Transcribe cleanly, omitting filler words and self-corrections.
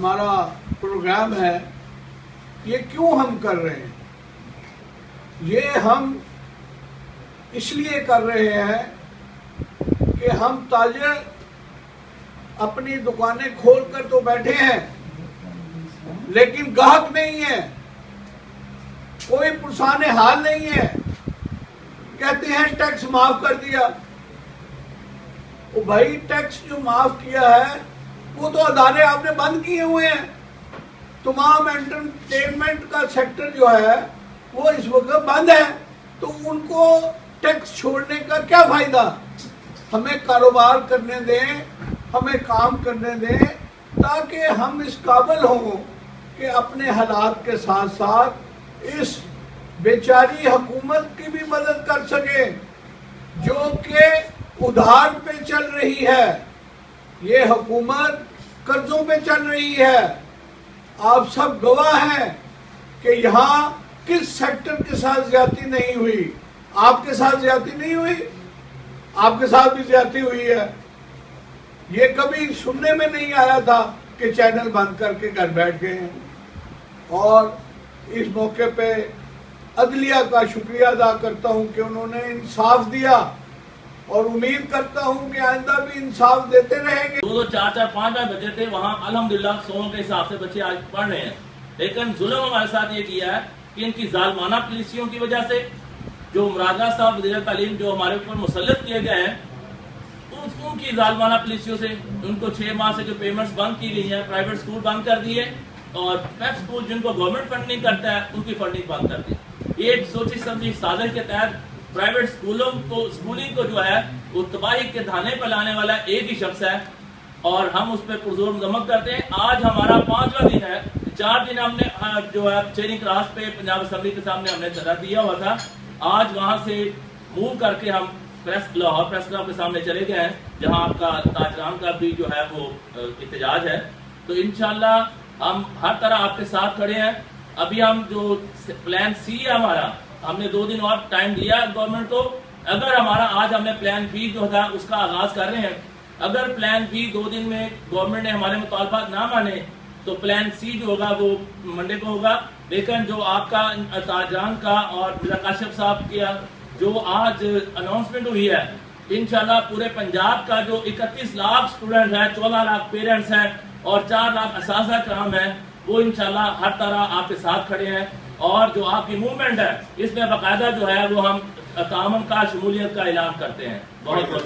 हमारा प्रोग्राम है, ये क्यों हम कर रहे हैं? ये हम इसलिए कर रहे हैं कि हम ताजिर अपनी दुकानें खोलकर तो बैठे हैं, लेकिन ग्राहक नहीं है, कोई पुरसाने हाल नहीं है। कहते हैं टैक्स माफ कर दिया। वो भाई, टैक्स जो माफ किया है वो तो अदारे आपने बंद किए हुए हैं। तमाम एंटरटेनमेंट का सेक्टर जो है वो इस वक्त बंद है, तो उनको टैक्स छोड़ने का क्या फायदा? हमें कारोबार करने दें, हमें काम करने दें, ताकि हम इस काबिल हों कि अपने हालात के साथ साथ इस बेचारी हुकूमत की भी मदद कर सके जो कि उधार पे चल रही है। ये हुकूमत कर्जों पे चल रही है। आप सब गवाह हैं कि यहाँ किस सेक्टर के साथ ज्यादती नहीं हुई। आपके साथ ज्यादती नहीं हुई, आपके साथ भी ज्यादती हुई है। ये कभी सुनने में नहीं आया था कि चैनल बंद करके घर बैठ गए हैं। और इस मौके पे अदलिया का शुक्रिया अदा करता हूं कि उन्होंने इंसाफ दिया, और उम्मीद करता हूं कि आइंदा भी इंसाफ देते रहेंगे। 2, 4, 5 बजे थे वहाँ, अल्हम्दुलिल्लाह 100 के हिसाब से बच्चे आज पढ़ रहे हैं। लेकिन जुल्म हमारे साथ ये किया है कि इनकी जालमाना पॉलिसियों की वजह से जो मुरादा साहब वज़ीर तालीम जो हमारे ऊपर मुसल्लत किए गए हैं, उनकी जालमाना पॉलिसियों से उनको 6 माह से जो पेमेंट्स बंद की गई हैं, प्राइवेट स्कूल बंद कर दिए, और पेप स्कूल जिनको गवर्नमेंट फंडिंग करता है उनकी फंडिंग बंद कर दी। ये सोची समझी साजिश के तहत प्राइवेट स्कूलिंग को जो है वो तबाही के धाने पर लाने वाला एक ही शख्स है, और हम उस पर पुरजोर मजम्मत करते हैं। आज हमारा 5वां दिन है। 4 दिन हमने जो है चेरिंग क्रॉस पे पंजाब असेंबली के सामने हमने धरना दिया हुआ था। आज वहां से मूव करके हम लाहौर प्रेस क्लब के सामने चले गए हैं, जहां आपका ताजरान का भी जो है वो एहतजाज है। तो इंशाल्लाह हम हर तरह आपके साथ खड़े हैं। अभी हम जो प्लान सी है हमारा, हमने 2 दिन और टाइम दिया गवर्नमेंट को। अगर हमारा आज हमने प्लान बी जो था उसका आगाज कर रहे हैं, अगर प्लान बी 2 दिन में गवर्नमेंट ने हमारे मुतालबात ना माने तो प्लान सी जो होगा वो मंडे को होगा। लेकिन जो आपका ताजरान का और मिर्जा काशिफ साहब की जो आज अनाउंसमेंट हुई है, इंशाल्लाह पूरे पंजाब का जो 31 लाख स्टूडेंट है, 14 लाख पेरेंट्स हैं और 4 लाख असातिज़ा कराम है, वो इंशाल्लाह हर तरह आपके साथ खड़े हैं। और जो आपकी मूवमेंट है इसमें बाकायदा जो है वो हम तामन का शमूलियत का ऐलान करते हैं। बहुत बहुत